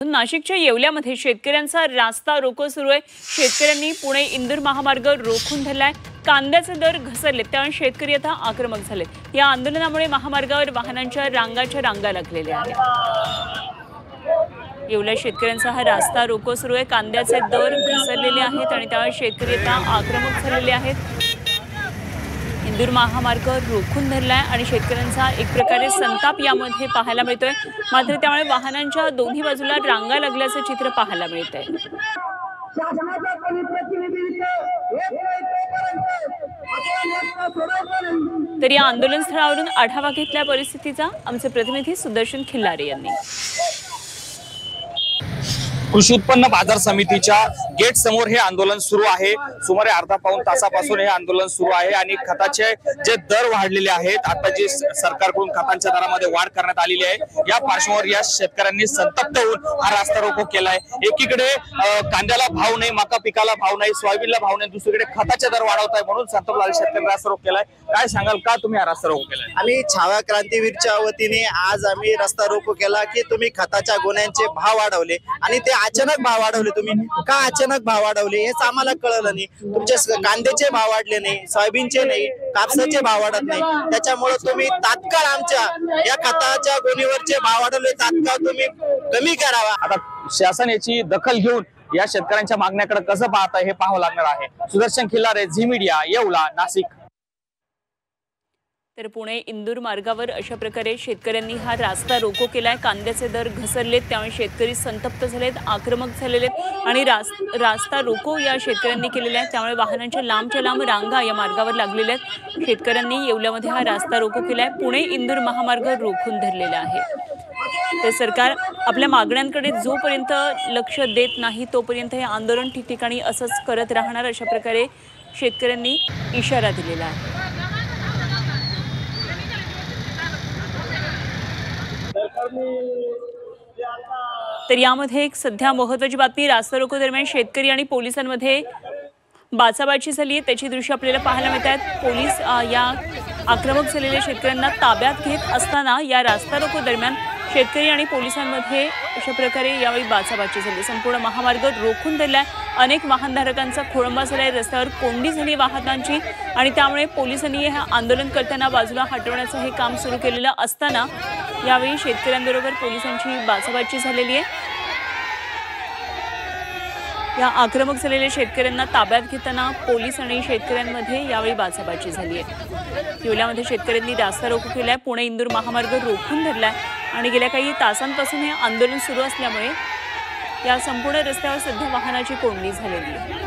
नाशिकच्या येवल्यामध्ये शेतकऱ्यांचा रास्ता रोको सुरू आहे। शेतकऱ्यांनी पुणे इंदूर महामार्ग रोखून धरलाय। कांद्याचे दर घसरले त्यामुळे शेतकरी आता आक्रमक झालेत। या आंदोलनामुळे महामार्गावर वाहनांच्या रांगा लागलेल्या आहेत। येवल्या शेतकऱ्यांचा हा रास्ता रोको सुरू आहे। कांद्याचे दर घसरलेले आहेत आणि त्यामुळे शेतकरी आता आक्रमक झालेले आहेत। इंदूर महामार्ग रोखून धरलाय आणि शेतकऱ्यांचा एक प्रकारे संताप यामध्ये पाहायला मिळतोय। मात्र त्यामुळे वाहनांच्या दोन्ही बाजूला रांगा लागल्याचे चित्र पाहायला मिळतंय। तर या आंदोलन स्थळावरून आढावा घेतल्या परिस्थितीचा आमचे प्रतिनिधी सुदर्शन खिल्लारे यांनी। कृषी उत्पन्न बाजार समितीच्या गेट समोर हे आंदोलन सुरू आहे। सुमारे अर्धा पाऊण तासापासून हे आंदोलन सुरू आहे आणि खताचे जे दर वाढलेले आहेत, आता जी सरकारकडून खतांच्या दरामध्ये वाढ करण्यात आलेली आहे, या पार्श्वभूमीवर या शेतकऱ्यांनी संतप्त होऊन हा रास्ता रोको केलाय। एकीकडे कांद्याला भाव नाही, मका पिकाला भाव नाही, सोयाबीनला भाव नाही, दुसरीकडे खताचे दर वाढवत आहे, म्हणून संतप्त शेतकऱ्यांनी रास्ता रोको केलाय। काय सांगाल, का तुम्ही हा रास्ता रोको केलाय? आम्ही छावा क्रांतीवीरच्या वतीने आज आम्ही रस्ता रोको केला की तुम्ही खताच्या गोण्यांचे भाव वाढवले आणि ते अचानक भाव वाढवले। तुम्ही का अचानक भाव वाढवले हेच आम्हाला कळलं नाही। तुमचे कांद्याचे भाव वाढले नाही, सोयाबीनचे नाही, कापसाचे भाव वाढत नाही, त्याच्यामुळे तुम्ही तात्काळ आमच्या या खताच्या गोणीवरचे भाव वाढवले, तात्काळ तुम्ही कमी करावा। आता शासन याची दखल घेऊन या शेतकऱ्यांच्या मागण्याकडे कसं पाहत आहे हे पाहावं लागणार आहे। सुदर्शन खिल्लारे, झी मीडिया, येवला, नाशिक। तर पुणे इंदूर मार्गावर अशा प्रकारे शेतकऱ्यांनी हा रास्ता रोको केलाय। कांद्याचे दर घसरलेत त्यामुळे शेतकरी संतप्त झालेत, आक्रमक झालेले आणि रास्ता रोको या शेतकऱ्यांनी केलेला आहे। त्यामुळे वाहनांच्या लांबच्या लांब रांगा या मार्गावर लागलेल्या आहेत। शेतकऱ्यांनी येवल्यामध्ये हा रास्ता रोको केलाय। पुणे इंदूर महामार्ग रोखून धरलेला आहे। ते सरकार आपल्या मागण्यांकडे जोपर्यंत लक्ष देत नाही तोपर्यंत हे आंदोलन ठिकठिकाणी असंच करत राहणार, अशा प्रकारे शेतकऱ्यांनी इशारा दिलेला आहे। तर यामध्ये एक सध्या महत्त्वाची बातमी, रास्ता रोको दरम्यान शेतकरी आणि पोलिसांमध्ये बाचाबाची झाली आहे, त्याची दृश्य आपल्याला पाहायला मिळत आहेत। पोलीस या आक्रमक झालेल्या शेतकऱ्यांना ताब्यात घेत असताना या रास्ता रोको दरम्यान शेतकरी आणि पोलिसांमध्ये अशा प्रकारे यावेळी बाचाबाची झाली। संपूर्ण महामार्ग रोखून धरलाय। अनेक वाहनधारकांचा खोळंबा झालाय, रस्त्यावर कोंडी झाली वाहनांची आणि त्यामुळे पोलिसांनी हे आंदोलन करताना बाजूला हटवण्याचं हे काम सुरू केलेलं असताना यावेळी शेतकऱ्यांबरोबर पोलिसांची बाचाबाची झालेली आहे। या आक्रमक झालेल्या शेतकऱ्यांना ताब्यात घेताना पोलीस आणि शेतकऱ्यांमध्ये यावेळी बाचाबाची झाली आहे। येवल्यामध्ये शेतकऱ्यांनी रास्ता रोको केलाय, पुणे इंदूर महामार्ग रोखून धरलाय आणि गेल्या काही तासांपासून हे आंदोलन सुरू असल्यामुळे या संपूर्ण रस्त्यावर सध्या वाहनाची कोंडी झालेली आहे।